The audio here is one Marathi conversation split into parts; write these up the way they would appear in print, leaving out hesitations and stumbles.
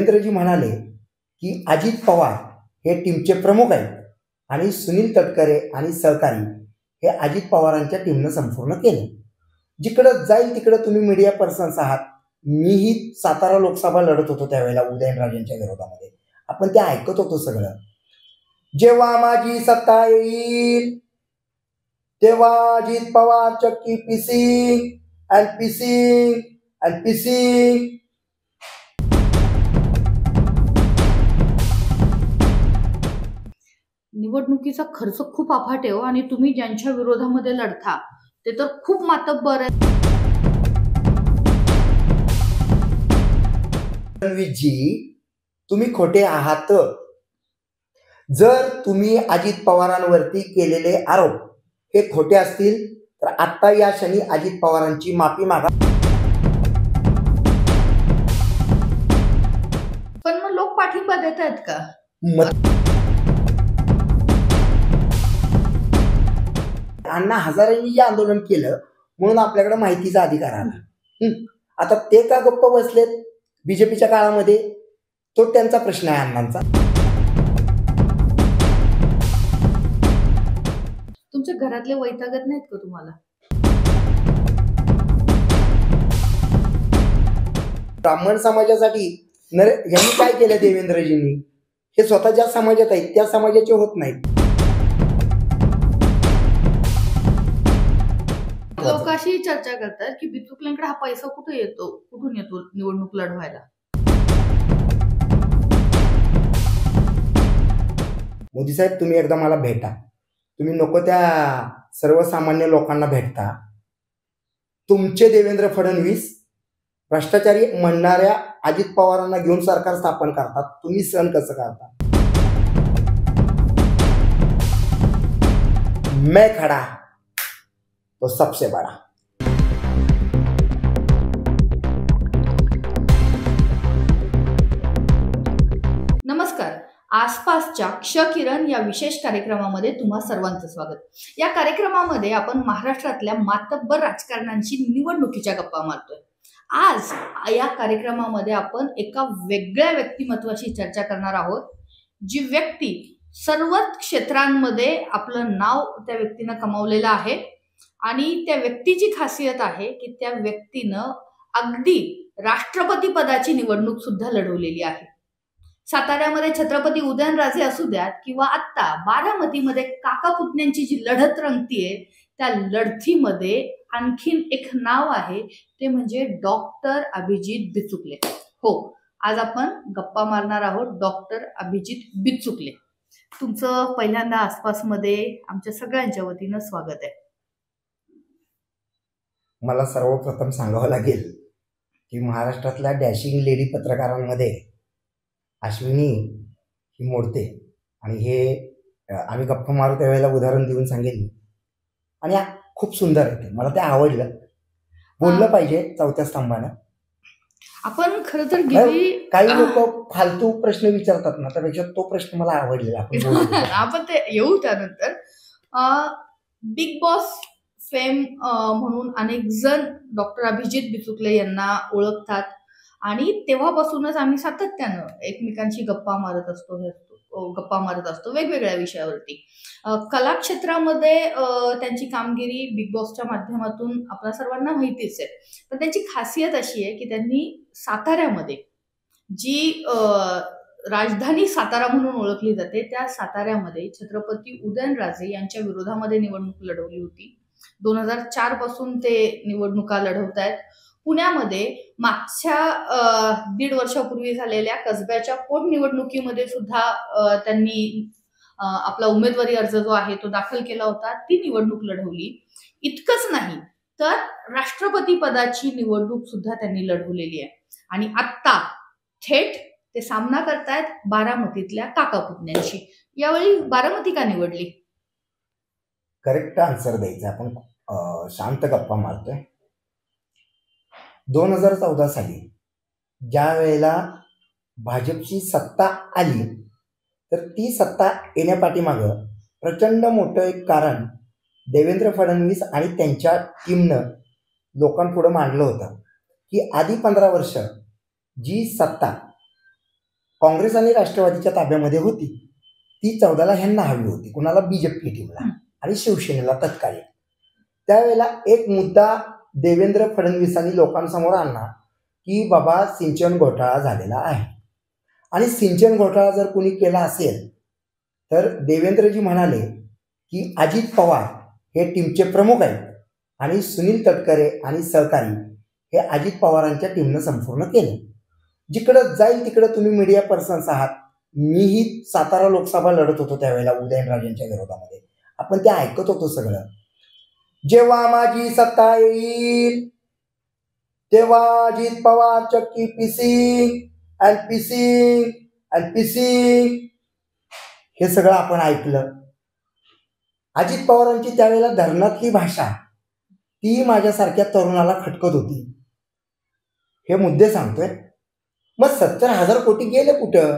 देवेंद्रजी म्हणाले की अजित पवार हे टीमचे प्रमुख आहेत आणि सुनील तटकरे आणि सहकारी हे अजित पवारांच्या टीमनं संपूर्ण केलं. जिकडं जाईल तिकडं तुम्ही मीडिया पर्सन्स आहात. मीही सातारा लोकसभा लढत होतो त्यावेळेला उदयनराजेंच्या विरोधामध्ये. आपण ते ऐकत होतो सगळं. जेव्हा माझी सत्ता येईल तेव्हा अजित पवार चक्की पिसिंग अँड पिसिंग अँड पिसिंग. निवडणुकीचा खर्च खूप अफाट आहे आणि तुम्ही ज्यांच्या विरोधामध्ये लढता ते तर खूप मातब्बर आहेत. जी तुम्ही खोटे आहात. जर तुम्ही अजित पवारांवरती केलेले आरोप हे खोटे असतील तर आता या क्षणी अजित पवारांची माफी मागा. पण मग लोक पाठिंबा देत आहेत का? अण्णा हजारेंनी जे आंदोलन केलं म्हणून आपल्याकडे माहितीचा अधिकार आला. आता ते का गप्प बसलेत बीजेपीच्या काळामध्ये तो त्यांचा प्रश्न आहे अण्णांचा. तुमच्या घरातले वैतागत नाहीत का तुम्हाला? ब्राह्मण समाजासाठी यांनी काय केलं देवेंद्रजींनी? हे स्वतः ज्या समाजात आहेत त्या समाजाचे होत नाहीत. लोक अशी चर्चा करतात की बिचुकल्यांकडे हा पैसा कुठून येतो निवडणूक लढवायला. मोदी साहेब तुम्ही एकदा मला भेटा. तुम्ही नको त्या सर्वसामान्य लोकांना भेटता. तुमचे देवेंद्र फडणवीस भ्रष्टाचारी म्हणणाऱ्या अजित पवारांना घेऊन सरकार स्थापन करतात. तुम्ही सहन कसं करता? मैं खड़ा तो सबसे बड़ा. नमस्कार. आसपासच्या क्षकिरण या विशेष कार्यक्रमामध्ये तुम्हा सर्वांचं स्वागत. या कार्यक्रमामध्ये आपण महाराष्ट्रातल्या मातब्बर राजकारण्यांशी निवडणुकीच्या गप्पा मारतोय. आज या कार्यक्रमामध्ये आपण एका वेगळ्या व्यक्तिमत्वाची चर्चा करणार आहोत. जी व्यक्ती सर्वच क्षेत्रांमध्ये आपलं नाव त्या व्यक्तीनं कमावलेलं आहे आणि त्या व्यक्तीची खासियत आहे की त्या व्यक्तीनं अगदी राष्ट्रपती पदाची निवडणूक सुद्धा लढवलेली आहे. साताऱ्यामध्ये छत्रपती उदयनराजे असू द्यात किंवा आत्ता बारामतीमध्ये काका पुतण्यांची जी लढत रंगतीये त्या लढतीमध्ये आणखीन एक नाव आहे ते म्हणजे डॉक्टर अभिजित बिचुकले. हो, आज आपण गप्पा मारणार आहोत डॉक्टर अभिजित बिचुकले. तुमचं पहिल्यांदा आसपासमध्ये आमच्या सगळ्यांच्या वतीनं स्वागत आहे. मला सर्वप्रथम सांगावं लागेल की महाराष्ट्रातल्या डॅशिंग लेडी पत्रकारांमध्ये अश्विनी ही मोडते आणि हे आम्ही गप्पा मारू त्यावेळेला उदाहरण देऊन सांगेन. आणि खूप सुंदर आहे ते. मला ते आवडलं. बोललं पाहिजे चौथ्या स्तंभानं. आपण खरं तर काही लोक फालतू प्रश्न विचारतात ना, त्यापेक्षा तो प्रश्न मला आवडलेला. आपण ते येऊ त्यानंतर. बिग बॉस फेम म्हणून अनेक जण डॉक्टर अभिजित बिचुकले यांना ओळखतात आणि तेव्हापासूनच आम्ही सातत्यानं एकमेकांशी गप्पा मारत असतो वेगवेगळ्या विषयावरती. कला क्षेत्रामध्ये त्यांची कामगिरी बिग बॉसच्या माध्यमातून आपल्या सर्वांना माहितीच आहे. पण त्यांची खासियत अशी आहे की त्यांनी साताऱ्यामध्ये जी राजधानी सातारा म्हणून ओळखली जाते त्या साताऱ्यामध्ये छत्रपती उदयनराजे यांच्या विरोधामध्ये निवडणूक लढवली होती. 2004 पासून ते निवडणुका लढवत आहेत. पुण्यामध्ये मागच्या 1.5 वर्षापूर्वी झालेल्या कसब्याच्या पोटनिवडणुकीमध्ये सुद्धा त्यांनी आपला उमेदवारी अर्ज जो आहे तो दाखल केला होता. ती निवडणूक लढवली. इतकंच नाही तर राष्ट्रपती पदाची निवडणूक सुद्धा त्यांनी लढवलेली आहे. आणि आत्ता थेट ते सामना करतायत बारामतीतल्या काका पुतण्यांशी. यावेळी बारामती का निवडली? करेक्ट आन्सर द्यायचा. आपण शांत गप्पा मारतोय. 2014 साली ज्या वेळेला भाजपची सत्ता आली तर ती सत्ता येण्यापाठीमागं प्रचंड मोठं एक कारण देवेंद्र फडणवीस आणि त्यांच्या टीमनं लोकांपुढं मांडलं होतं की आधी 15 वर्ष जी सत्ता काँग्रेस आणि राष्ट्रवादीच्या ताब्यामध्ये होती, ती 14ला ह्यांना हवी होती, कुणाला बीजेपी टीमला आणि शिवसेनेला तत्कालीन. त्यावेळेला एक मुद्दा देवेंद्र फडणवीसांनी लोकांसमोर आणला की बाबा सिंचन घोटाळा झालेला आहे आणि सिंचन घोटाळा जर कोणी केला असेल तर देवेंद्रजी म्हणाले की अजित पवार हे टीमचे प्रमुख आहेत आणि सुनील तटकरे आणि सहकारी हे अजित पवारांच्या टीमनं संपूर्ण केलं. जिकडं जाईल तिकडं तुम्ही मीडिया पर्सन्स आहात. मीही सातारा लोकसभा लढत होतो त्यावेळेला उदयनराजेंच्या विरोधामध्ये. आपण ते ऐकत होतो सगळं. जेव्हा माझी सत्ता येईल तेव्हा अजित पवार चक्की पिसिंग अँड पिसिंग अँड पिसिंग, हे सगळं आपण ऐकलं. अजित पवारांची त्यावेळेला धरणातली भाषा ती माझ्यासारख्या तरुणाला खटकत होती. हे मुद्दे सांगतोय. मग 70,000 कोटी गेले कुठं?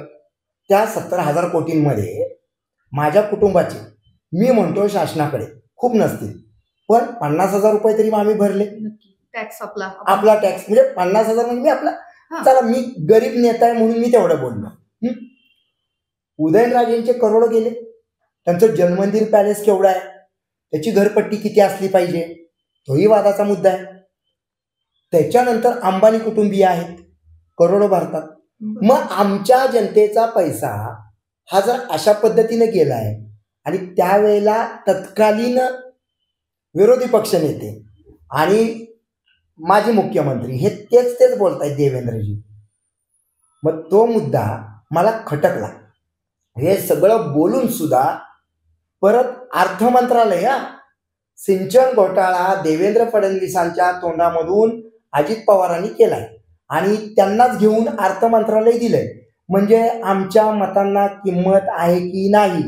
त्या 70,000 कोटींमध्ये माझ्या कुटुंबाचे, मी म्हणतो शासनाकडे खूप नसतील, पण 50,000 रुपये तरी आम्ही भरले. टॅक्स आपला टॅक्स म्हणजे 50,000 म्हणजे मी आपला, चला मी गरीब नेता आहे म्हणून मी तेवढं बोललो. उदयनराजेंचे करोड गेले. त्यांचं जलमंदिर पॅलेस केवढं आहे, त्याची घरपट्टी किती असली पाहिजे, तोही वादाचा मुद्दा आहे. त्याच्यानंतर अंबानी कुटुंबीय आहेत, करोडो भरतात. मग आमच्या जनतेचा पैसा हा जर अशा पद्धतीने गेलाय आणि त्यावेळेला तत्कालीन विरोधी पक्षनेते आणि माजी मुख्यमंत्री हे तेच बोलतायत देवेंद्रजी. मग तो मुद्दा मला खटकला. हे सगळं बोलून सुद्धा परत अर्थ मंत्रालय, सिंचन घोटाळा देवेंद्र फडणवीसांच्या तोंडामधून अजित पवारांनी केलाय आणि त्यांनाच घेऊन अर्थ मंत्रालय दिलंय. म्हणजे आमच्या मतांना किंमत आहे की नाही.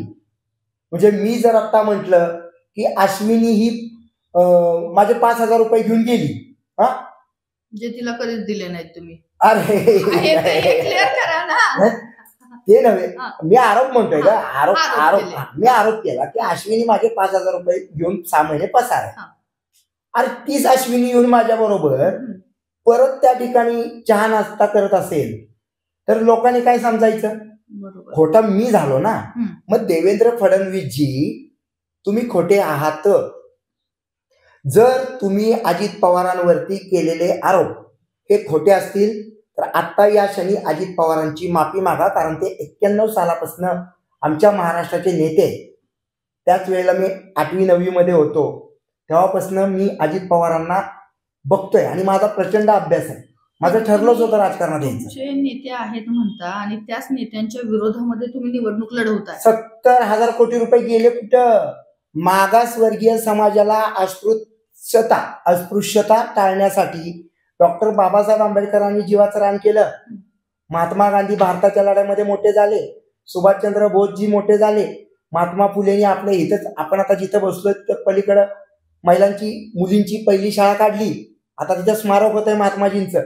म्हणजे मी जर आता म्हटलं की अश्विनी ही माझे 5,000 रुपये घेऊन गेली, जे तिला कधीच दिले नाहीत तुम्ही, अरे क्लिअर करा ना. ते नव्हे, मी आरोप म्हणतोय का, मी आरोप केला की अश्विनी माझे 5,000 रुपये घेऊन 6 महिने पसार आहे. अरे तीच अश्विनी येऊन माझ्या बरोबर परत त्या ठिकाणी चहा नाश्ता करत असेल तर लोकांनी काय समजायचं? खोटा मी झालो ना. मग देवेंद्र फडणवीसजी तुम्ही खोटे आहात. जर तुम्ही अजित पवारांवरती केलेले आरोप हे खोटे असतील तर आत्ता या क्षणी अजित पवारांची माफी मागा. कारण ते 91 सालापासून आमच्या महाराष्ट्राचे नेते. त्याच वेळेला मी 8वी-9वी मध्ये होतो, तेव्हापासून मी अजित पवारांना बघतोय आणि माझा प्रचंड अभ्यास आहे. माझं ठरलंच होतं राजकारणात यायचं. नेते आहेत म्हणता आणि त्याच नेत्यांच्या विरोधामध्ये तुम्ही निवडणूक लढवताय. 70,000 कोटी रुपये गेले कुठं? मागासवर्गीय समाजाला अस्पृश्यता टाळण्यासाठी डॉक्टर बाबासाहेब आंबेडकरांनी जीवाचं रान केलं. महात्मा गांधी भारताच्या लढ्यामध्ये मोठे झाले. सुभाषचंद्र बोसजी मोठे झाले. महात्मा फुलेंनी आपल्या इथंच, आपण आता जिथं बसलो तर पलीकडं मुलींची पहिली शाळा काढली. आता तिथं स्मारक होत आहे महात्माजींचं.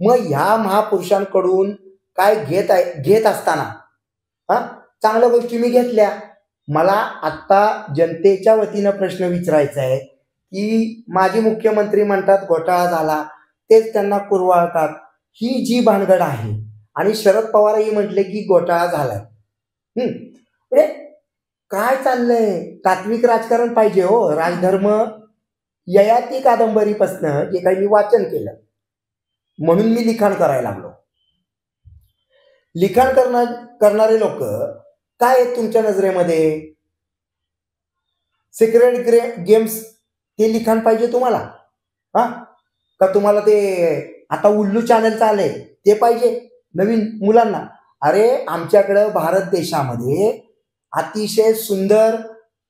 मग ह्या महापुरुषांकडून काय घेत असताना चांगल्या गोष्टी मी घेतल्या. मला आत्ता जनतेच्या वतीनं प्रश्न विचारायचा आहे की माजी मुख्यमंत्री म्हणतात घोटाळा झाला, तेच त्यांना कुरवाळतात. ही जी भानगड आहे आणि शरद पवारही म्हटले की घोटाळा झालाय. म्हणजे काय चाललंय? तात्विक राजकारण पाहिजे हो. राजधर्म ययाती कादंबरीपासनं जे काही मी वाचन केलं म्हणून मी लिखाण करायला लागलो. लिखाण करणारे लोक काय आहेत तुमच्या नजरेमध्ये? सिक्रेट गेम्स ते लिखाण पाहिजे तुम्हाला? का तुम्हाला ते आता उल्लू चॅनल आलंय ते पाहिजे नवीन मुलांना? अरे आमच्याकडं भारत देशामध्ये अतिशय सुंदर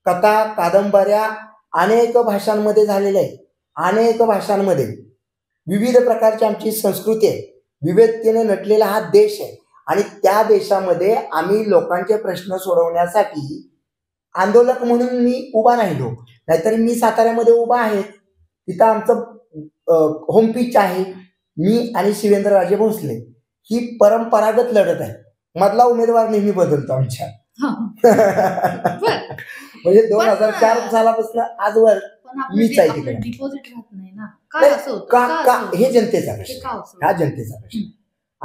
कथा कादंबऱ्या अनेक भाषांमध्ये झालेल्या आहेत. अनेक भाषांमध्ये विविध प्रकारची आमची संस्कृती आहे. विविधतेने नटलेला हा देश आहे आणि त्या देशामध्ये आम्ही लोकांचे प्रश्न सोडवण्यासाठी आंदोलक म्हणून मी उभा राहिलो. नाहीतर मी साताऱ्यामध्ये उभा आहे. तिथं आमचं होम पिच आहे. मी आणि शिवेंद्रराजे भोसले ही परंपरागत लढत आहे. मधला उमेदवार नेहमी बदलतो आमच्या. म्हणजे 2004 सालापासून आजवर मीच आहे तिकडे. डिपॉझिट राहत नाही ना, काय असं का हे जनतेचा प्रश्न, हा जनतेचा प्रश्न.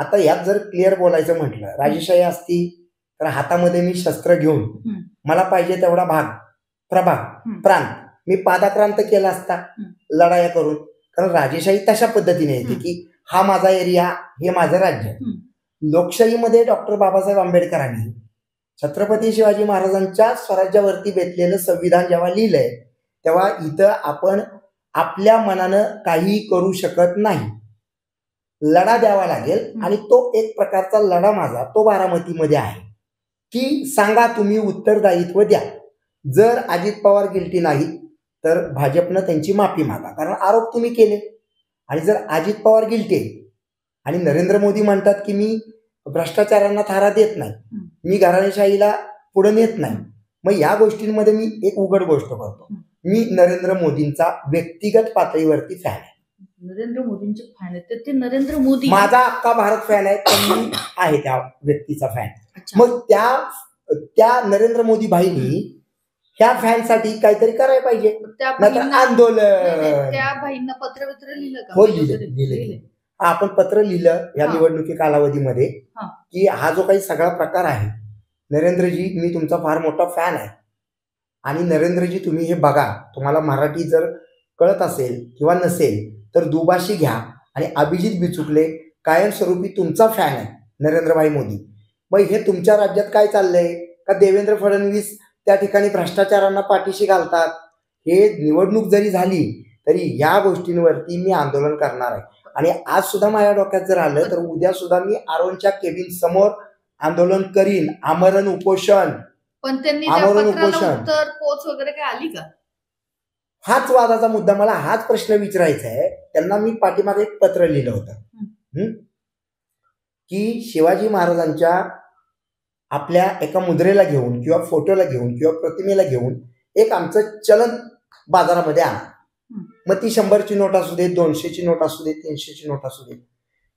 आता यात जर क्लिअर बोलायचं म्हटलं, राजेशाही असती तर हातामध्ये मी शस्त्र घेऊन मला पाहिजे तेवढा भाग, प्रभाग, प्रांत मी पादाक्रांत केला असता लढाया करून. कारण राजेशाही तशा पद्धतीने येते की हा माझा एरिया, हे माझं राज्य. लोकशाहीमध्ये डॉक्टर बाबासाहेब आंबेडकरांनी छत्रपती शिवाजी महाराजांच्या स्वराज्यावरती बेतलेलं संविधान जेव्हा लिहिलंय तेव्हा इथं आपण आपल्या मनानं काही करू शकत नाही, लढा द्यावा लागेल. आणि तो एक प्रकारचा लढा माझा तो बारामतीमध्ये आहे की सांगा तुम्ही उत्तरदायित्व द्या. जर अजित पवार गिल्टी नाही तर भाजपनं त्यांची माफी मागा, कारण आरोप तुम्ही केले. आणि जर अजित पवार गिल्टी आहे आणि नरेंद्र मोदी म्हणतात की मी भ्रष्टाचारांना थारा देत नाही, मी घराणेशाहीला पुढे नेत नाही, मग या गोष्टींमध्ये मी एक उघड गोष्ट करतो, मी नरेंद्र मोदींचा व्यक्तिगत पातळीवरती फॅन आहे. नरेंद्र मोदींचे फॅन आहेत ते नरेंद्र मोदी, माझा अख्खा भारत फॅन आहे, तर मी आहे त्या व्यक्तीचा फॅन. मग त्या नरेंद्र मोदी भाईंनी ह्या फॅनसाठी काहीतरी करायला पाहिजे, आंदोलन. त्या भाईंना पत्र लिहिलं का? हो, लिहिलं. आपण पत्र लिहिलं या निवडणुकी कालावधीमध्ये की हा जो काही सगळा प्रकार आहे, नरेंद्रजी मी तुमचा फार मोठा फॅन आहे आणि नरेंद्रजी तुम्ही हे बघा, तुम्हाला मराठी जर कळत असेल किंवा नसेल तर दुभाषी घ्या. आणि अभिजित बिचुकले कायमस्वरूपी तुमचा फॅन आहे नरेंद्रभाई मोदी. मग हे तुमच्या राज्यात काय चाललंय का देवेंद्र फडणवीस त्या ठिकाणी भ्रष्टाचारांना पाठीशी घालतात? हे निवडणूक जरी झाली तरी या गोष्टींवरती मी आंदोलन करणार आहे. आणि आज सुद्धा माझ्या डोक्यात जर आलं तर उद्या सुद्धा मी आरोनच्या केबिन समोर आंदोलन करीन, आमरण उपोषण. पण त्यांनी आमरण उपोषण उत्तर पोच वगैरे काय आली का? हाच वादाचा मुद्दा, मला हाच प्रश्न विचारायचा आहे. त्यांना मी पाठीमागे एक पत्र लिहिलं होतं की शिवाजी महाराजांच्या आपल्या एका मुद्रेला घेऊन किंवा फोटोला घेऊन किंवा प्रतिमेला घेऊन एक आमचं चलन बाजारामध्ये आणा. मग ती 100ची नोट असू दे, 200ची नोट असू दे, 300ची नोट असू दे.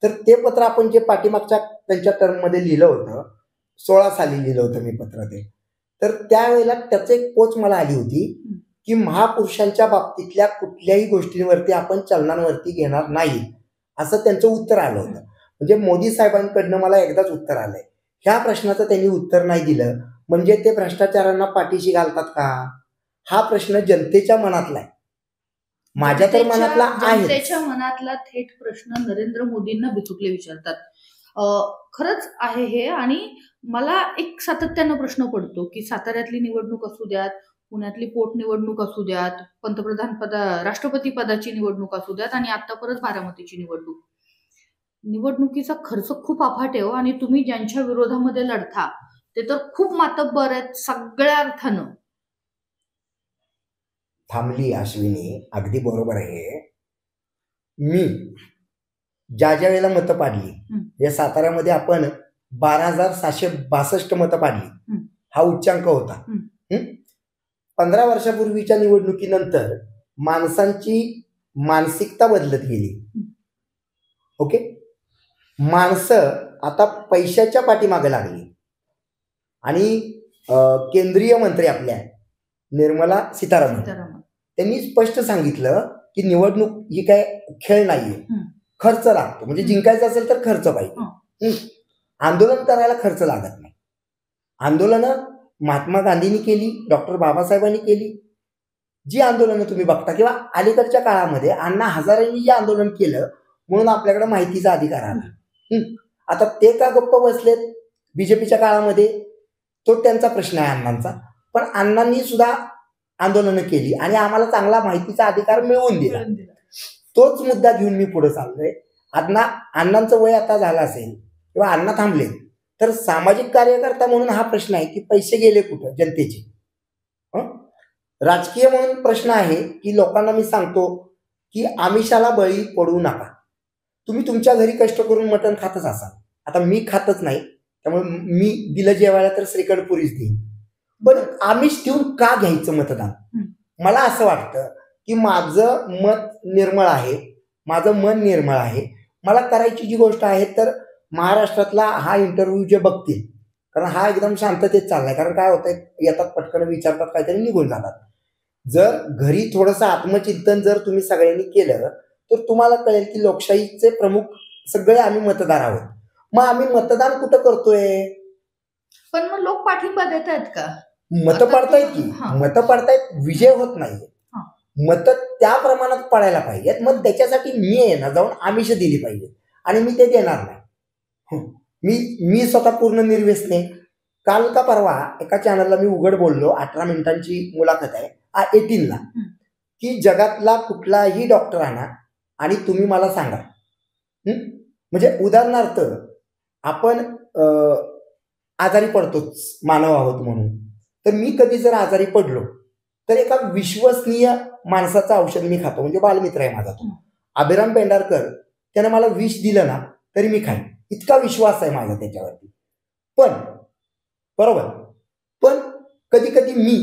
तर ते पत्र आपण जे पाठीमागच्या त्यांच्या टर्ममध्ये लिहिलं होतं, 16 साली लिहिलं होतं मी पत्र ते. तर त्यावेळेला त्याचं एक पोच मला आली होती की महापुरुषांच्या बाबतीतल्या कुठल्याही गोष्टींवरती आपण चलनांवरती घेणार नाही, असं त्यांचं उत्तर आलं होतं. म्हणजे मोदी साहेबांकडनं मला एकदाच उत्तर आलंय. ह्या प्रश्नाचं त्यांनी उत्तर नाही दिलं म्हणजे ते भ्रष्टाचारांना पाठीशी घालतात का? हा प्रश्न जनतेच्या मनातला आहे, माझ्या तर मनातला आहे. जनतेच्या मनातला थेट प्रश्न नरेंद्र मोदींना बिचुकले विचारतात. खरंच आहे हे. आणि मला एक सातत्यानं प्रश्न पडतो की साताऱ्यातली निवडणूक असू द्यात, पुण्यातली पोटनिवडणूक असू द्यात, राष्ट्रपती पदाची निवडणूक असू द्यात आणि आता परत बारामतीची निवडणूक, निवडणुकीचा खर्च खूप अफाट आहे. आणि तुम्ही ज्यांच्या विरोधामध्ये लढता ते तर खूप मातब्बर आहेत सगळ्या अर्थानं. थांबली अश्विनी, अगदी बरोबर आहे. मी ज्या वेळेला मतं पाडली, या साताऱ्यामध्ये आपण 12,762 मतं पाडली, हा उच्चांक होता. 15 वर्षापूर्वीच्या निवडणुकीनंतर माणसांची मानसिकता बदलत गेली. ओके, माणसं आता पैशाच्या पाठीमागे लागली. आणि केंद्रीय मंत्री आपल्या निर्मला सीतारामन त्यांनी स्पष्ट सांगितलं की निवडणूक ही काय खेळ नाहीये, खर्च लागतो. म्हणजे जिंकायचं असेल तर खर्च पाहिजे. आंदोलन करायला खर्च लागत नाही. आंदोलनं महात्मा गांधींनी केली, डॉक्टर बाबासाहेबांनी केली. जी आंदोलनं तुम्ही बघता किंवा अलीकडच्या काळामध्ये अण्णा हजारेंनी जे आंदोलन केलं म्हणून आपल्याकडे माहितीचा अधिकार आला. आता ते का गप्प बसलेत बीजेपीच्या काळामध्ये, तो त्यांचा प्रश्न आहे अण्णांचा. पण अण्णांनी सुद्धा आंदोलनं केली आणि आम्हाला चांगला माहितीचा अधिकार मिळवून दिला. तोच मुद्दा घेऊन मी पुढे चाललोय. अण्णांचं वय आता झालं असेल किंवा अण्णा थांबले तर सामाजिक कार्यकर्ता म्हणून हा प्रश्न आहे की पैसे गेले कुठं जनतेचे. राजकीय म्हणून प्रश्न आहे की लोकांना मी सांगतो की आमिषाला बळी पडू नका. तुम्ही तुमच्या घरी कष्ट करून मटण खातच असाल. आता मी खातच नाही, त्यामुळे मी दिलं जेवायला तर श्रीखंड पुरीच देईन. पण आमिष देऊन का घ्यायचं मतदान? मला असं वाटतं की माझं मत निर्मळ आहे, माझं मन निर्मळ आहे. मला करायची जी गोष्ट आहे तर महाराष्ट्रातला हा इंटरव्ह्यू जे बघतील, कारण हा एकदम शांततेत चाललाय. कारण काय होतंय, येतात पटकन विचारतात काहीतरी निघून जातात. जर घरी थोडंसं आत्मचिंतन जर तुम्ही सगळ्यांनी केलं तर तुम्हाला कळेल की लोकशाहीचे प्रमुख सगळे आम्ही मतदार आहोत. मग आम्ही मतदान कुठं करतोय? पण मग लोक पाठिंबा देत आहेत का? मतं पडतायत की, हा. मतं पडतायत, विजय होत नाहीये. हा. मतं त्या प्रमाणात पडायला पाहिजेत. मग त्याच्यासाठी मी आहे ना जाऊन आमिष दिली पाहिजे आणि मी ते देणार नाही. मी स्वतः पूर्ण निर्व्यसने. काल का परवा एका चॅनलला मी उघड बोललो, 18 मिनिटांची मुलाखत आहे 18ला, की जगातला कुठलाही डॉक्टर आणा आणि तुम्ही मला सांगा. म्हणजे उदाहरणार्थ आपण आजारी पडतोच मानव आहोत म्हणून, तर मी कधी जर आजारी पडलो तर एका विश्वसनीय माणसाचं औषध मी खातो. म्हणजे बालमित्र आहे माझा तो, अभिराम पेंढारकर. त्यानं मला विष दिलं ना तरी मी खाईन, इतका विश्वास आहे माझा त्याच्यावरती. पण बरोबर, पण कधी कधी मी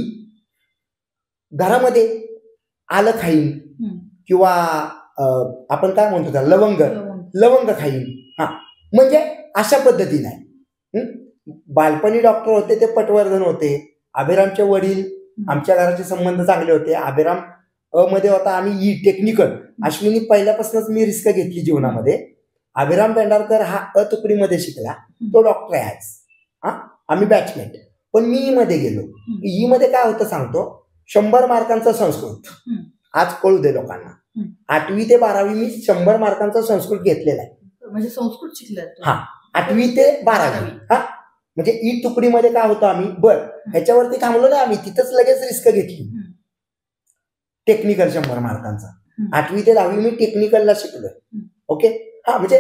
घरामध्ये आलं खाईन किंवा आपण काय म्हणतो त्या लवंग खाईन. हा, म्हणजे अशा पद्धतीने आहे. बालपणी डॉक्टर होते ते पटवर्धन होते. अभिरामचे वडील, आमच्या घराचे संबंध चांगले होते. अभिराम मध्ये होता, आम्ही टेक्निकल. अश्विनी पहिल्यापासूनच मी रिस्क घेतली जीवनामध्ये. अभिराम पेंढारकर हा तुकडीमध्ये शिकला, तो डॉक्टर आहे आज. हा, आम्ही बॅचमेट. पण मी मध्ये गेलो. मध्ये काय होतं सांगतो, 100 मार्कांचा संस्कृत. आज कळू दे लोकांना, 8वी ते 12वी मी 100 मार्कांचा संस्कृत घेतलेला आहे. म्हणजे संस्कृत शिकले? हा, 8वी ते 12वी. हा, म्हणजे तुकडीमध्ये काय होतं आम्ही, ह्याच्यावरती थांबलो नाही आम्ही, तिथंच लगेच रिस्क घेतली. टेक्निकल 100 मार्कांचा. 8वी ते 10वी मी टेक्निकलला शिकलोय. ओके. हा, म्हणजे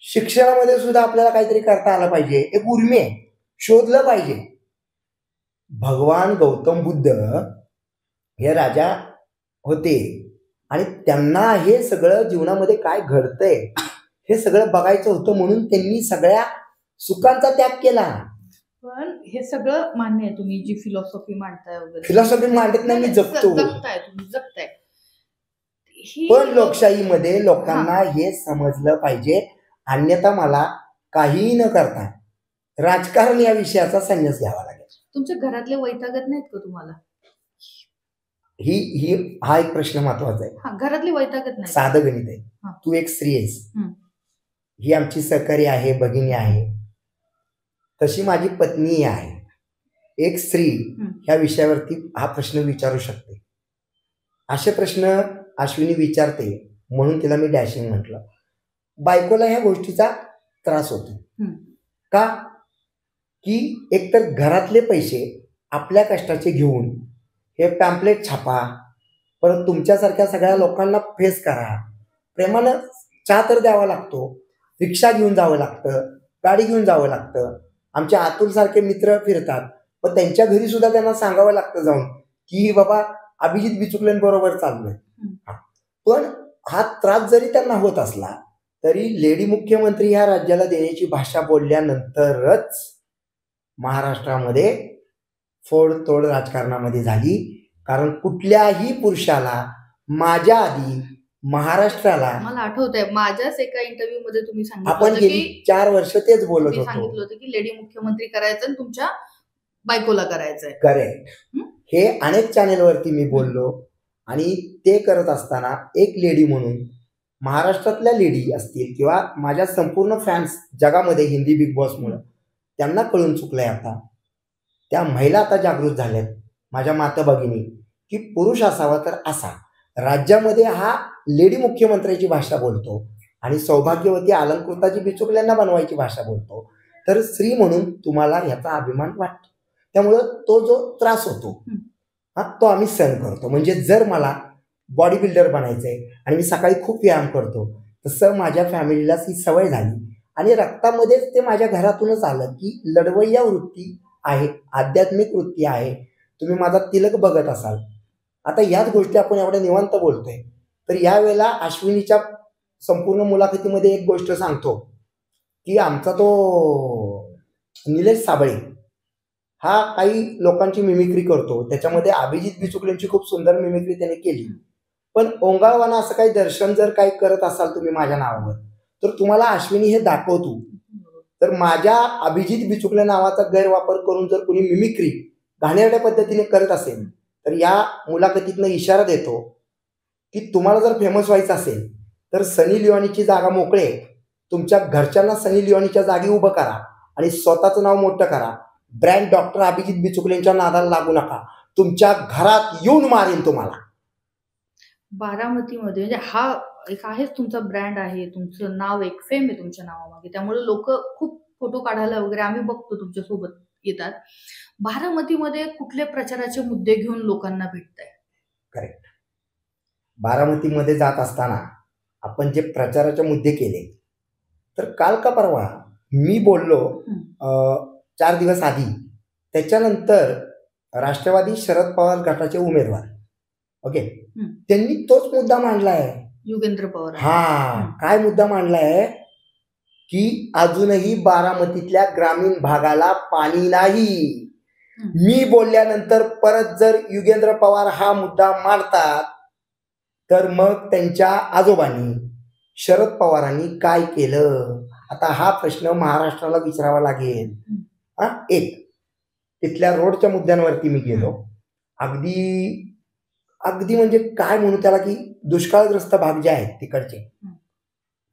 शिक्षणामध्ये सुद्धा आपल्याला काहीतरी करता आलं पाहिजे. एक उर्मी आहे, शोधलं पाहिजे. भगवान गौतम बुद्ध हे राजा होते आणि त्यांना हे सगळं जीवनामध्ये काय घडतंय हे सगळं बघायचं होतं, म्हणून त्यांनी सगळ्या सुखांचा त्याग केला. पण हे सगळं मान्य आहे, तुम्ही जी फिलॉसॉफी मांडताय वगैरे. फिलॉसॉफी मांडत नाही, मी जगतो. तुम्ही जगताय. पण लोकशाहीमध्ये लोकांना हे समजलं पाहिजे. अन्यथा मला काहीही न करता राजकारण या विषयाचा संन्यास घ्यावा लागेल. तुमच्या घरातले वैतागत नाहीत का तुम्हाला? हा एक प्रश्न महत्वाचा आहे. घरातले वैतागत नाही? साधं गणित आहे. तू एक स्त्री आहेस, ही आमची सहकारी आहे, भगिनी आहे, तशी माझी पत्नी आहे. एक स्त्री ह्या विषयावरती हा प्रश्न विचारू शकते. असे प्रश्न अश्विनी विचारते म्हणून तिला मी डॅशिंग म्हटलं. बायकोला ह्या गोष्टीचा त्रास होतो का, की एकतर घरातले पैसे आपल्या कष्टाचे घेऊन हे पॅम्पलेट छापा, परत तुमच्यासारख्या सगळ्या लोकांना फेस करा, प्रेमानं चहा तर द्यावा लागतो, रिक्षा घेऊन जावं लागतं, गाडी घेऊन जावं लागतं. आमच्या अतुल सारखे मित्र फिरतात, पण त्यांच्या घरी सुद्धा त्यांना सांगावं लागतं जाऊन की बाबा अभिजित बिचुकलेंबरोबर चाललोय. पण हा त्रास जरी त्यांना होत असला तरी लेडी मुख्यमंत्री ह्या राज्याला देण्याची भाषा बोलल्यानंतरच महाराष्ट्रामध्ये फोडतोड राजकारणामध्ये झाली. कारण कुठल्याही पुरुषाला माझ्या आधी महाराष्ट्राला, मला आठवतंय माझ्याच एका इंटरव्ह्यू मध्ये तुम्ही सांगितलं, आपण गेली 4 वर्ष तेच बोलत होतो, सांगितलं होतं की लेडी मुख्यमंत्री करायचं आणि तुमच्या बायकोला करायचंय. करेक्ट. हे अनेक चॅनेलवरती मी बोललो. आणि ते करत असताना एक लेडी म्हणून, महाराष्ट्रातल्या लेडी असतील किंवा माझ्या संपूर्ण फॅन्स जगामध्ये हिंदी बिग बॉसमुळे त्यांना कळून चुकलंय. आता त्या महिला आता जागृत झाल्यात, माझ्या माता भगिनी, की पुरुष असावा तर असा. राज्यामध्ये हा लेडी मुख्यमंत्र्याची भाषा बोलतो आणि सौभाग्यवती अलंकृताची बिचुकल्यांना बनवायची भाषा बोलतो, तर स्त्री म्हणून तुम्हाला ह्याचा अभिमान वाटतो. त्यामुळं तो जो त्रास होतो तो आम्ही सहन करतो. म्हणजे जर मला बॉडी बिल्डर बनायचंय आणि मी सकाळी खूप व्यायाम करतो, तसं माझ्या फॅमिलीलाच ही सवय झाली आणि रक्तामध्येच ते माझ्या घरातूनच आलं की लढवय्या वृत्ती आहे, आध्यात्मिक वृत्ती आहे. तुम्ही माझा तिलक बघत असाल. आता याच गोष्टी आपण एवढ्या निवांत बोलतोय, तर यावेळेला अश्विनीच्या संपूर्ण मुलाखतीमध्ये एक गोष्ट सांगतो की आमचा तो निलेश साबळे हा काही लोकांची मिमिक्री करतो. त्याच्यामध्ये अभिजित बिचुकलेंची खूप सुंदर मिमिक्री त्याने केली. पण ओंगाळवाना असं काही दर्शन जर काही करत असाल तुम्ही माझ्या नावावर, तर तुम्हाला अश्विनी हे दाखवतो. तर माझ्या अभिजित बिचुकले नावाचा गैरवापर करून जर कुणी मिमिक्री घाणेरड्या पद्धतीने करत असेल, तर या मुलाखतीतनं इशारा देतो की तुम्हाला जर फेमस व्हायचं असेल तर सनी लिओनीची जागा मोकळे, तुमच्या घरच्यांना सनी लिओनीच्या जागी उभं करा आणि स्वतःचं नाव मोठं करा. ब्रँड डॉक्टर अभिजित बिचुकलेंच्या नादाला लागू नका. तुमच्या घरात येऊन मारेन तुम्हाला. बारामतीमध्ये म्हणजे हा एक आहेच तुमचा ब्रँड आहे, तुमचं नाव एक फेम आहे तुमच्या नावामागे, त्यामुळे लोक खूप फोटो काढायला वगैरे आम्ही बघतो तुमच्या सोबत येतात. बारामतीमध्ये कुठले प्रचाराचे मुद्दे घेऊन लोकांना भेटताय? करेक्ट. बारामतीमध्ये जात असताना आपण जे प्रचाराचे मुद्दे केले, तर काल का परवा मी बोललो 4 दिवस आधी, त्याच्यानंतर राष्ट्रवादी शरद पवार गटाचे उमेदवार ओके त्यांनी तोच मुद्दा मांडलाय. युगेंद्र पवार. काय मुद्दा मांडलाय की अजूनही बारामतीतल्या ग्रामीण भागाला पाणी नाही. मी बोलल्यानंतर परत जर युगेंद्र पवार हा मुद्दा मांडतात तर मग त्यांच्या आजोबांनी शरद पवारांनी काय केलं, आता हा प्रश्न महाराष्ट्राला विचारावा लागेल. एक तिथल्या रोडच्या मुद्द्यांवरती मी गेलो. अगदी अगदी म्हणजे काय म्हणू त्याला की दुष्काळग्रस्त भाग जे आहेत तिकडचे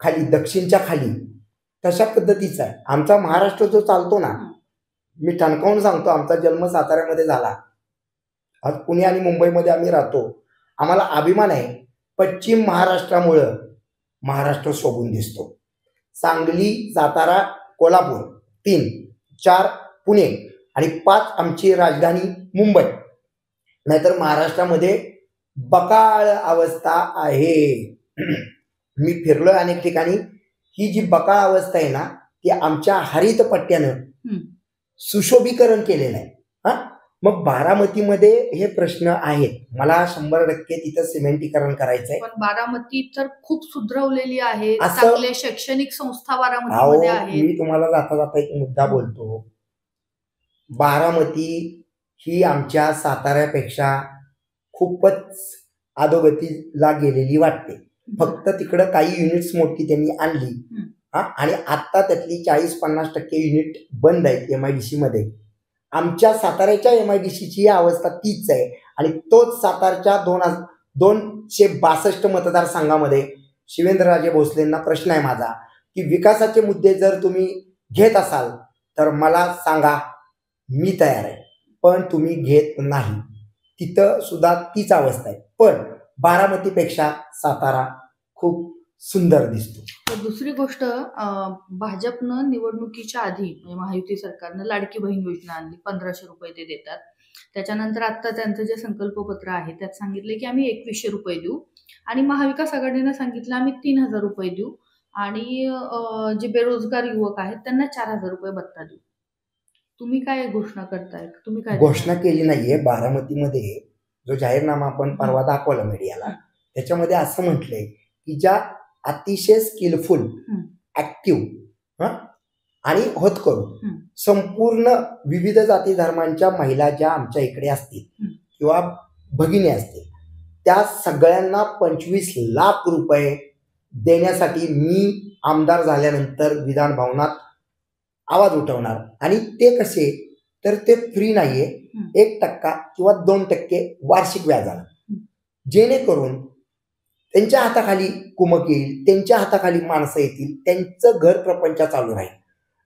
खाली दक्षिणच्या खाली तशा पद्धतीचा आहे. आमचा महाराष्ट्र जो चालतो ना, मी ठणकावून सांगतो, आमचा जन्म साताऱ्यामध्ये झाला, आज पुणे आणि मुंबईमध्ये आम्ही राहतो. आम्हाला अभिमान आहे. पश्चिम महाराष्ट्रामुळं महाराष्ट्र शोभून दिसतो. सांगली, सातारा, कोल्हापूर 3, 4 पुणे आणि 5 आमची राजधानी मुंबई. नाहीतर महाराष्ट्रामध्ये बकाळ अवस्था आहे. मी फिरलोय अनेक ठिकाणी. ही जी बकाळ अवस्था आहे ना, ती आमच्या हरित पट्ट्यानं सुशोभीकरण केलेलं आहे. मग बारामतीमध्ये हे प्रश्न आहेत. मला 100% तिथं सिमेंटीकरण करायचंय. पण बारामती तर खूप सुधरवलेली आहे, चांगले शैक्षणिक संस्था बारामतीमध्ये आहेत. मी तुम्हाला जाता जाता एक मुद्दा बोलतो. बारामती ही आमच्या साताऱ्यापेक्षा खूपच अधोगतीला गेलेली वाटते. फक्त तिकडं काही युनिट्स मोठी त्यांनी आणली आणि आता त्यातली 40-50% युनिट बंद आहेत MIDC मध्ये. आमच्या साताऱ्याच्या MIDCची अवस्था तीच आहे आणि तोच सातारच्या 262 मतदारसंघामध्ये शिवेंद्रराजे भोसलेंना प्रश्न आहे माझा की विकासाचे मुद्दे जर तुम्ही घेत असाल तर मला सांगा, मी तयार आहे. पण तुम्ही घेत नाही. तिथं सुद्धा तीच अवस्था आहे. पण बारामतीपेक्षा सातारा खूप सुंदर दिसतो. तर दुसरी गोष्ट, भाजपनं निवडणुकीच्या आधी म्हणजे महायुती सरकारनं लाडकी बहीण योजना आणली. 1500 रुपये ते देतात. त्याच्यानंतर आता त्यांचं जे संकल्पपत्र आहे त्यात सांगितले की आम्ही 2100 रुपये देऊ आणि महाविकास आघाडीनं सांगितलं आम्ही 3000 रुपये देऊ आणि जे बेरोजगार युवक आहेत त्यांना 4000 रुपये भत्ता देऊ. तुम्ही काय घोषणा करताय? तुम्ही काय घोषणा केली नाहीये. बारामतीमध्ये जो जाहीरनामा आपण परवा दाखवला मीडियाला, त्याच्यामध्ये असं म्हटलंय की ज्या अतिशय स्किलफुल, ऍक्टिव्ह आणि होतकरू संपूर्ण विविध जाती धर्मांच्या महिला ज्या आमच्या इकडे असतील किंवा भगिनी असतील, त्या सगळ्यांना 25 लाख रुपये देण्यासाठी मी आमदार झाल्यानंतर विधान भवनात आवाज उठवणार. आणि ते कसे, तर ते फ्री नाहीये, 1% किंवा 2% वार्षिक व्याजानं, जेणेकरून त्यांच्या हाताखाली कुमक येईल, त्यांच्या हाताखाली माणसं येतील, त्यांचं घर प्रपंच चालू राहील.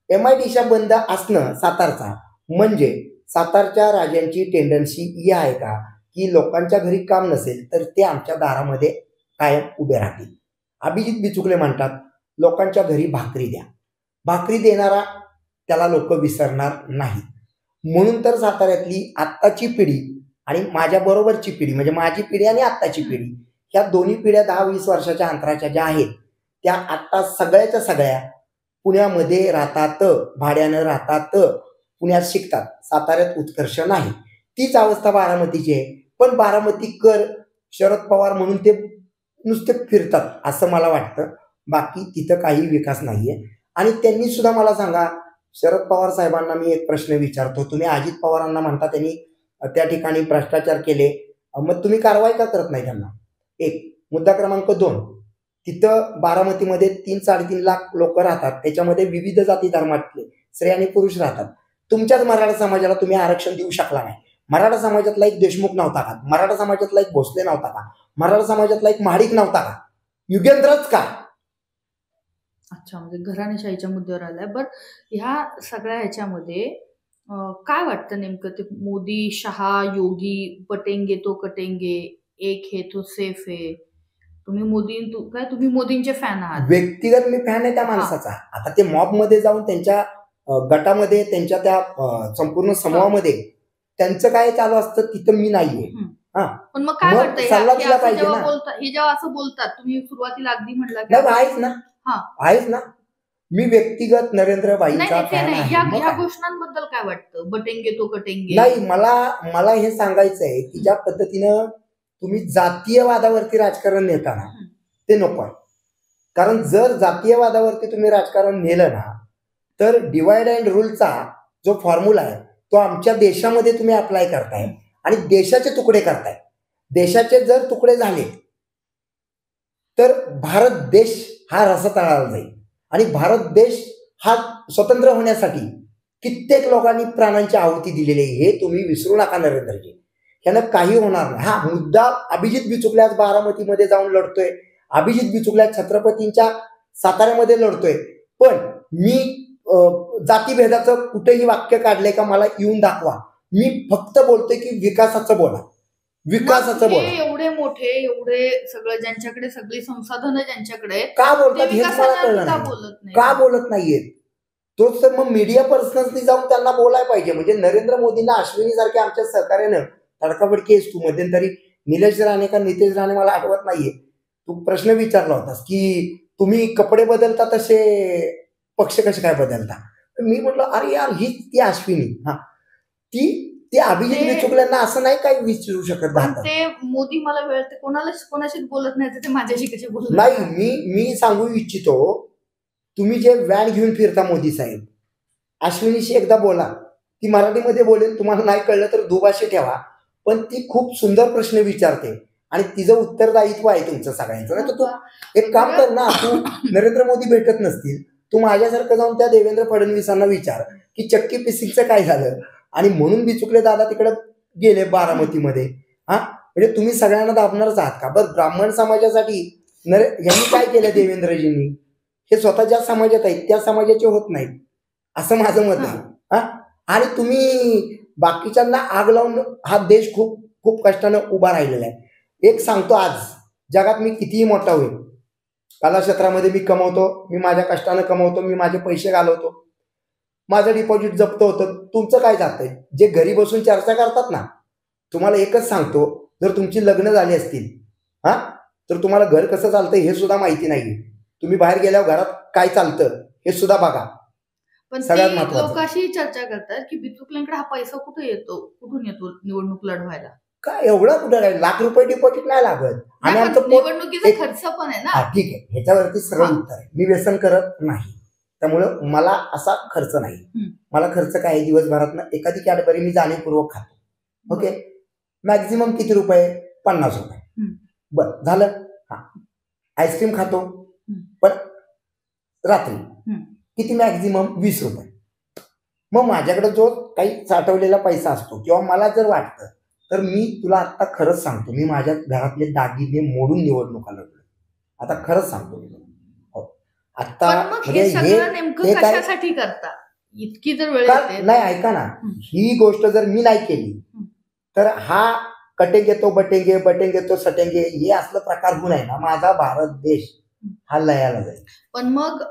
MIDC बंद असणं सातारचा म्हणजे सातारच्या राजांची टेंडन्सी ही आहे का की लोकांच्या घरी काम नसेल तर ते आमच्या दारामध्ये कायम उभे राहतील. अभिजित बिचुकले म्हणतात लोकांच्या घरी भाकरी द्या. भाकरी देणारा त्याला लोक विसरणार नाही. म्हणून तर साताऱ्यातली आत्ताची पिढी आणि माझ्या बरोबरची पिढी म्हणजे माझी पिढी आणि आत्ताची पिढी, ह्या दोन्ही पिढ्या 10-20 वर्षाच्या अंतराच्या ज्या आहेत त्या आत्ता सगळ्याच्या सगळ्या पुण्यामध्ये राहतात, भाड्यानं राहतात, पुण्यात शिकतात. साताऱ्यात उत्कर्ष नाही. तीच अवस्था बारामतीची आहे. पण बारामतीकर शरद पवार म्हणून ते नुसते फिरतात असं मला वाटतं. बाकी तिथं काही विकास नाहीये. आणि त्यांनी सुद्धा मला सांगा, शरद पवार साहेबांना मी एक प्रश्न विचारतो, तुम्ही अजित पवारांना म्हणता त्यांनी त्या ठिकाणी भ्रष्टाचार केले, मग तुम्ही कारवाई का करत नाही त्यांना? एक. मुद्दा क्रमांक 2, तिथं बारामतीमध्ये 3-3.5 लाख लोक राहतात, त्याच्यामध्ये विविध जाती धर्मातले स्त्री आणि पुरुष राहतात. तुमच्याच मराठा समाजाला तुम्ही आरक्षण देऊ शकला नाही. मराठा समाजातला एक देशमुख नव्हता का? मराठा समाजातला एक भोसले नव्हता का? मराठा समाजातला एक महाडिक नव्हता का? युगेंद्रच का? अच्छा, म्हणजे घराणेशाहीच्या मुद्द्यावर आलाय. ह्या सगळ्या ह्याच्यामध्ये काय वाटतं नेमकं ते मोदी, शहा, योगी, बटेंगे तो कटेंगे, एक है तो सेफ है. तुम्ही मोदींचे फॅन आहात. व्यक्तिगत मी फॅन आहे त्या माणसाचा. आता ते मॉब मध्ये जाऊन त्यांच्या गटामध्ये, त्यांच्या त्या संपूर्ण समूहामध्ये त्यांचं काय चालू असतं तिथं मी नाहीये. पण मग काय मग वाटतं सल्ला दिला पाहिजे जेव्हा ना. हे जेव्हा असं बोलतात, तुम्ही सुरुवातीला अगदी म्हटलं नाही, आहेच ना, हा. आहेच ना. मी व्यक्तिगत नरेंद्र भाईंचा फॅन आहे. ह्या घोषणांबद्दल काय वाटतं? बटेंगे तो कटेंगे. नाही, मला हे सांगायचं आहे की ज्या पद्धतीनं तुम्ही जातीयवादावरती राजकारण नेता ना, ते नको आहे. कारण जर जातीयवादावरती तुम्ही राजकारण नेलं ना, तर डिवाइड अँड रूलचा जो फॉर्म्युला आहे तो आमच्या देशामध्ये तुम्ही अप्लाय करताय आणि देशाचे तुकडे करताय. देशाचे जर तुकडे झाले तर भारत देश हा रसातळाला जाईल आणि भारत देश हा स्वतंत्र होण्यासाठी कित्येक लोकांनी प्राणांची आहुती दिलेली आहे. हे तुम्ही विसरू नका नरेंद्रजी. यानं काही होणार नाही. हा मुद्दा अभिजित बिचुकले आज बारामतीमध्ये जाऊन लढतोय, अभिजित बिचुकले छत्रपतींच्या साताऱ्यामध्ये लढतोय. पण मी जातीभेदाचं कुठेही वाक्य काढलंय का मला येऊन दाखवा. मी फक्त बोलतोय की विकासाचं बोला, विकासाचं बोला. एवढे मोठे, एवढे सगळं ज्यांच्याकडे सगळी संसाधनं ज्यांच्याकडे का बोलतात हेच मला कळलं नाही. का बोलत नाहीयेत तोच तर मग मीडिया पर्सनल्सनी जाऊन त्यांना बोलायला पाहिजे. म्हणजे नरेंद्र मोदींना अश्विनी सारख्या आमच्या सहकार्यानं तडकाफडकी आहेस तू. मध्यंतरी निलेश राणे का नितेश राणे मला आठवत नाहीये, तू प्रश्न विचारला होतास की तुम्ही कपडे बदलता तसे पक्ष कसे काय बदलता. मी म्हटलं अरे यार हीच ती अश्विनी. हा, ती अभिजित बिचुकल्यांना असं नाही काय विचारू शकत. ते मोदी मला वेळ ते कोणाशीच बोलत नाही, ते माझ्याशी कसे बोलत नाही. मी सांगू इच्छितो, तुम्ही जे व्हॅन घेऊन फिरता मोदी साहेब, अश्विनीशी एकदा बोला. ती मराठीमध्ये बोलेल, तुम्हाला नाही कळलं तर दुभाषी ठेवा. पण ती खूप सुंदर प्रश्न विचारते आणि तिचं उत्तरदायित्व आहे तुमचं सगळ्यांचं. नाही तर तू एक काम कर ना, तू नरेंद्र मोदी भेटत नसतील, तू माझ्यासारखं जाऊन त्या देवेंद्र फडणवीसांना विचार की चक्की पिसिंगचं काय झालं. आणि म्हणून बिचुकले दादा तिकडे गेले बारामतीमध्ये. हा, म्हणजे तुम्ही सगळ्यांना दाबणारच आहात का. बरं, ब्राह्मण समाजासाठी यांनी काय केलं देवेंद्रजींनी, हे स्वतः ज्या समाजात आहेत त्या समाजाचे होत नाहीत असं माझं मत आहे. हा, आणि तुम्ही बाकीच्यांना आग लावून हा देश खूप खूप कष्टानं उभा राहिलेला आहे. एक सांगतो, आज जगात मी कितीही मोठा होईल, कला क्षेत्रामध्ये मी कमवतो, मी माझ्या कष्टानं कमवतो, मी माझे पैसे घालवतो, माझं डिपॉझिट जप्त होतं. तुमचं काय जातंय. जे घरी बसून चर्चा करतात ना, तुम्हाला एकच सांगतो, जर तुमची लग्न झाली असतील हा, तर तुम्हाला घर कसं चालतंय हे सुद्धा माहिती नाही. तुम्ही बाहेर गेल्यावर घरात काय चालतं हे सुद्धा बघा. पण सगळ्यात महत्त्वाचं, लोक अशी चर्चा करतात की बिचुकलेंकडे हा पैसा कुठून येतो निवडणूक लढवायला. काय एवढा कुठं काय, लाख रुपये डिपॉझिट नाही लागत. आणि आमचं निवडणुकीचा खर्च पण आहे ना. ठीक आहे, ह्याच्यावरती सरळ उत्तर आहे, मी व्यसन करत नाही, त्यामुळं मला असा खर्च नाही. मला खर्च काय, दिवसभरात एखादी कॅडबरी मी जाणीवपूर्वक खातो. ओके, मॅक्झिमम किती रुपये, 50 रुपये. बरं झालं. हा, आईस्क्रीम खातो पण रात्री किती, मॅक्झिमम 20 रुपये. मग माझ्याकडे जो काही साठवलेला पैसा असतो किंवा मला जर वाटतं तर मी तुला आता खरंच सांगतो, मी माझ्या घरातले दागिने मोडून निवडणुका लढलो. आता खरंच सांगतो मी. आता म्हणजे हे कशासाठी करता इतकी जर वेळ नाही, ऐका ना, ही गोष्ट जर मी नाही केली तर हा कटेंगे तो बटेंगे, बटेंगे तो सटेंगे हे असलं प्रकार होऊन आहे ना, माझा भारत देश हा लयाला जाईल. पण मग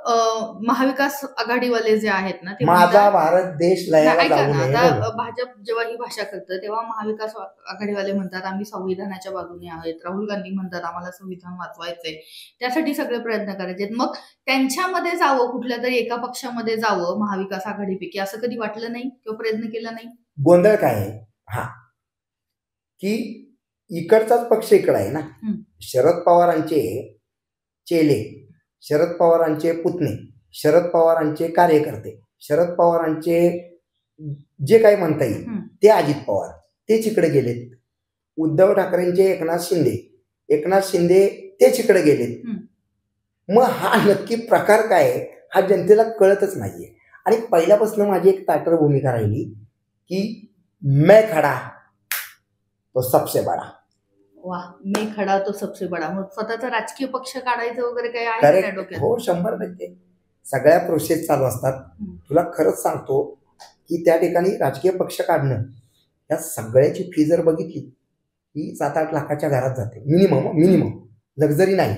महाविकास आघाडीवाले जे आहेत ना, ते माझा भारत देश लयाला जाऊ नये. आता भाजप जेव्हा ही भाषा करतं तेव्हा महाविकास आघाडीवाले म्हणतात आम्ही संविधानाच्या बाजूने आहोत. राहुल गांधी म्हणतात आम्हाला संविधान वाचवायचंय, त्यासाठी सगळे प्रयत्न करायचे. मग त्यांच्यामध्ये जावं, कुठल्या तरी एका पक्षामध्ये जावं महाविकास आघाडीपैकी, असं कधी वाटलं नाही किंवा प्रयत्न केला नाही. गोंधळ काय आहे हा, की इकडचाच पक्ष इकडे आहे ना. शरद पवारांचे चेले, शरद पवारांचे पुतणे, शरद पवारांचे कार्यकर्ते, शरद पवारांचे जे काही म्हणता येईल ते अजित पवार, तेच इकडे गेलेत. उद्धव ठाकरेंचे एकनाथ शिंदे तेच इकडे गेलेत. मग हा नक्की प्रकार काय हा जनतेला कळतच नाहीये. आणि पहिल्यापासून माझी एक ताटर भूमिका राहिली की मैं खडा तो सबसे बडा. वा, मैं खडा तो सबसे बडा. मग स्वतःचा राजकीय पक्ष काढायचं वगैरे काही आहे का डोक्यात? हो, 100%. सगळ्या प्रोसेस चालू असतात. तुला खरंच सांगतो की त्या ठिकाणी राजकीय पक्ष काढणं या सगळ्याची फी जर बघितली की 7-8 लाखाच्या घरात जाते मिनिमम. लक्झरी नाही,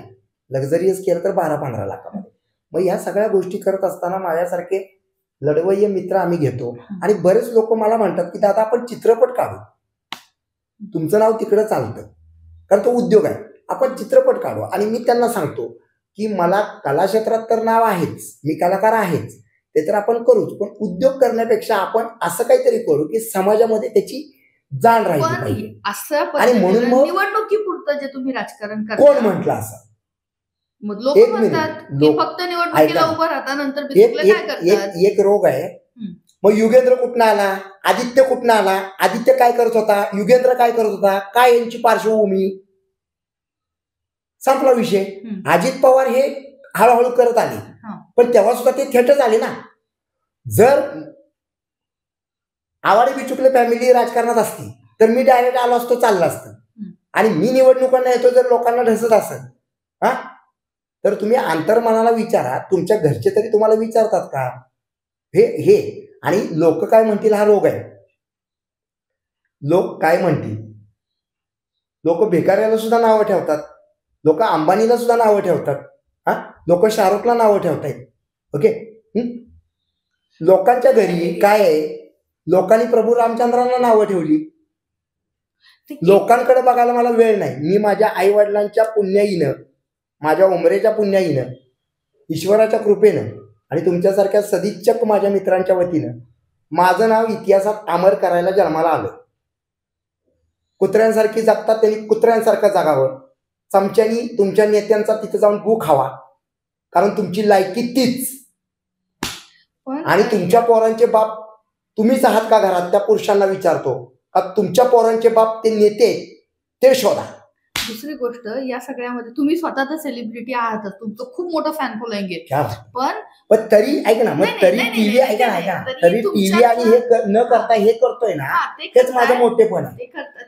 लक्झरियस केलं तर 12-15 लाखामध्ये. मग ह्या सगळ्या गोष्टी करत असताना माझ्यासारखे लढवय्ये मित्र आम्ही घेतो आणि बरेच लोक मला म्हणतात की दादा आपण चित्रपट काढू, तुमचं नाव तिकडं चालतं कारण तो उद्योग आहे, आपण चित्रपट काढू. आणि मी त्यांना सांगतो की मला कला क्षेत्रात तर नाव आहेच, मी कलाकार आहेच, ते तर आपण करूच, पण उद्योग करण्यापेक्षा आपण असं काहीतरी करू की समाजामध्ये त्याची जाण राहिली पाहिजे. असं आणि म्हणून मग निवडणुकीपुरतं जे तुम्ही राजकारण करता, कोण म्हटलं असं? लोक म्हणतात की फक्त निवडणुकीला उभं राहता, नंतर एक रोग आहे. मग युगेंद्र कुठनं आला, आदित्य कुठनं आला, आदित्य काय करत होता, युगेंद्र काय करत होता, काय यांची पार्श्वभूमी, संपला विषय. अजित पवार हे हळूहळू करत आले, पण तेव्हा सुद्धा ते थेटच आले ना. जर आवाडे बिचुकले फॅमिली राजकारणात असती तर मी डायरेक्ट आलो असतो, चाललं असतं. आणि मी निवडणुकांना येतो जर लोकांना ढसत असेल तर तुम्ही अंतर्मनाला विचारा, तुमच्या घरचे तरी तुम्हाला विचारतात का हे? आणि लोक काय म्हणतील हा रोग आहे. लोक काय म्हणतील, लोक भिकाऱ्याला सुद्धा नावं ठेवतात, लोक अंबानीला सुद्धा नावं ठेवतात, लोक शाहरुखला नावं ठेवतायत. ओके, लोकांच्या घरी काय आहे, लोकांनी प्रभू रामचंद्रांना नावं ठेवली. लोकांकडे बघायला मला वेळ नाही. मी माझ्या आई वडिलांच्या पुण्याईनं, माझ्या उमरेच्या पुण्याईनं, ईश्वराच्या कृपेनं आणि तुमच्यासारख्या सदिच्छक माझ्या मित्रांच्या वतीनं माझं नाव इतिहासात अमर करायला जन्माला आलं. कुत्र्यांसारखी जगतात त्यांनी कुत्र्यांसारखं जगावं. चमच्यानी तुमच्या नेत्यांचा तिथे जाऊन गू खावा, कारण तुमची लायकी तीच. आणि तुमच्या पोरांचे बाप तुम्हीच आहात का घरात, त्या पुरुषांना विचारतो का तुमच्या पोरांचे बाप ते नेते ते शोधा. दुसरी गोष्ट, या सगळ्यामध्ये तुम्ही स्वतः तर सेलिब्रिटी आहातच, तुमचं खूप मोठं फॅन फॉलोइंग आहे, पण तरी ऐक ना, मग तरी टीव्ही ऐका ना, तरी टीव्ही आणि हे न करता हे करतोय ना, तेच माझं मोठेपण आहे.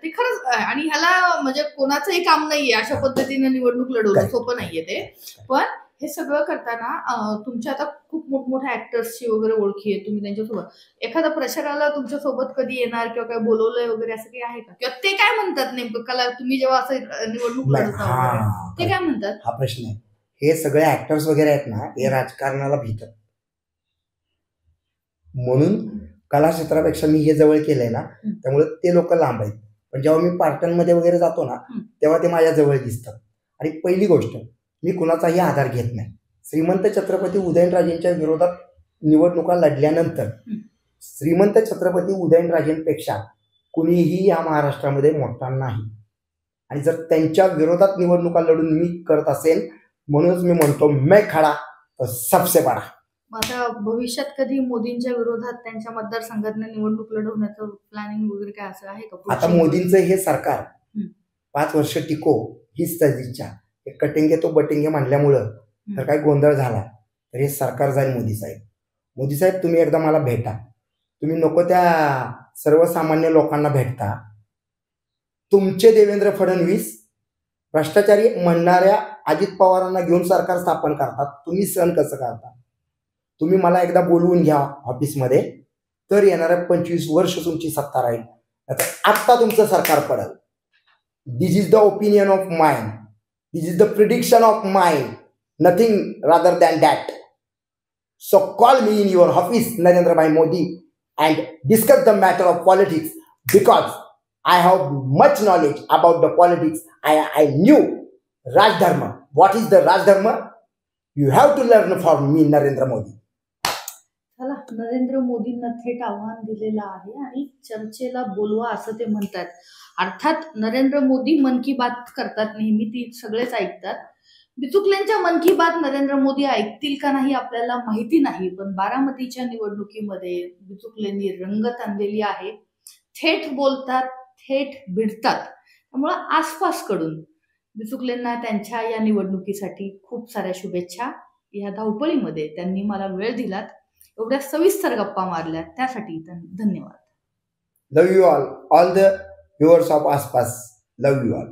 ते खरंच. आणि ह्याला म्हणजे कोणाचंही काम नाहीये, अशा पद्धतीने निवडणूक लढवणं सोपं नाहीये ते. पण हे सगळं करताना तुमच्या आता खूप मोठमोठ्या ऍक्टर्सची वगैरे ओळखी आहे, तुम्ही त्यांच्यासोबत एखाद्या प्रचाराला तुमच्या सोबत कधी येणार किंवा काय बोलवलंय वगैरे असं काही आहे का? किंवा ते काय म्हणतात नेमकं, कला तुम्ही जेव्हा असं निवडणूक लढवता ते काय म्हणतात? हा प्रश्न आहे. हे सगळे ऍक्टर्स वगैरे आहेत ना, हे राजकारणाला भीतात, म्हणून कला क्षेत्रापेक्षा मी हे जवळ केलंय ना, त्यामुळे ते लोक लांब आहेत. पण जेव्हा मी पार्ट्यांमध्ये वगैरे जातो ना, तेव्हा ते माझ्या जवळ दिसतात. आणि पहिली गोष्ट, मी कुणाचाही आधार घेत नाही. श्रीमंत छत्रपती उदयनराजेंच्या विरोधात निवडणुका लढल्यानंतर श्रीमंत छत्रपती उदयनराजेंपेक्षा कुणीही या महाराष्ट्रामध्ये मोठा नाही. आणि जर त्यांच्या विरोधात निवडणुका लढून मी करत असेल, म्हणूनच मी म्हणतो मैं खडा तर सबसे बडा. आता भविष्यात कधी मोदींच्या विरोधात त्यांच्या मतदारसंघातनं निवडणूक लढवण्याचं प्लॅनिंग वगैरे काय असं आहे का? आता मोदींचं हे सरकार 5 वर्ष टिको हीच त्याची इच्छा. कटेंगे तो बटेंगे म्हणल्यामुळं तर काही गोंधळ झाला तर हे सरकार जाईल. मोदी साहेब तुम्ही एकदा मला भेटा. तुम्ही नको त्या सर्वसामान्य लोकांना भेटता. तुमचे देवेंद्र फडणवीस भ्रष्टाचारी म्हणणाऱ्या अजित पवारांना घेऊन सरकार स्थापन करतात. तुम्ही सहन कसं करता? तुम्ही मला एकदा बोलवून घ्या ऑफिसमध्ये, तर येणाऱ्या 25 वर्ष तुमची सत्ता राहील. आत्ता तुमचं सरकार पडेल. This is the opinion of mind, this is the prediction of mind, nothing rather than that. So call me in your office Narendra bhai Modi and discuss the matter of politics, because I have much knowledge about the politics. I knew Rajdharma. What is the Rajdharma? You have to learn from me, Narendra Modi. चला, नरेंद्र मोदींना थेट आव्हान दिलेलं आहे आणि चर्चेला बोलवा असं ते म्हणतात. अर्थात नरेंद्र मोदी मन की बात करतात नेहमी, ती सगळेच ऐकतात. बिचुकलेंच्या मन की बात नरेंद्र मोदी ऐकतील का नाही आपल्याला माहिती नाही, पण बारामतीच्या निवडणुकीमध्ये बिचुकलेंनी रंगत आणलेली आहे. थेट बोलतात, थेट भिडतात. त्यामुळं आसपासकडून बिचुकलेंना त्यांच्या या निवडणुकीसाठी खूप साऱ्या शुभेच्छा. या धावपळीमध्ये त्यांनी मला वेळ दिलात, एवढ्या सविस्तर गप्पा मारल्या त्यासाठी धन्यवाद. Love you all the viewers of Aaspaas. Love you all.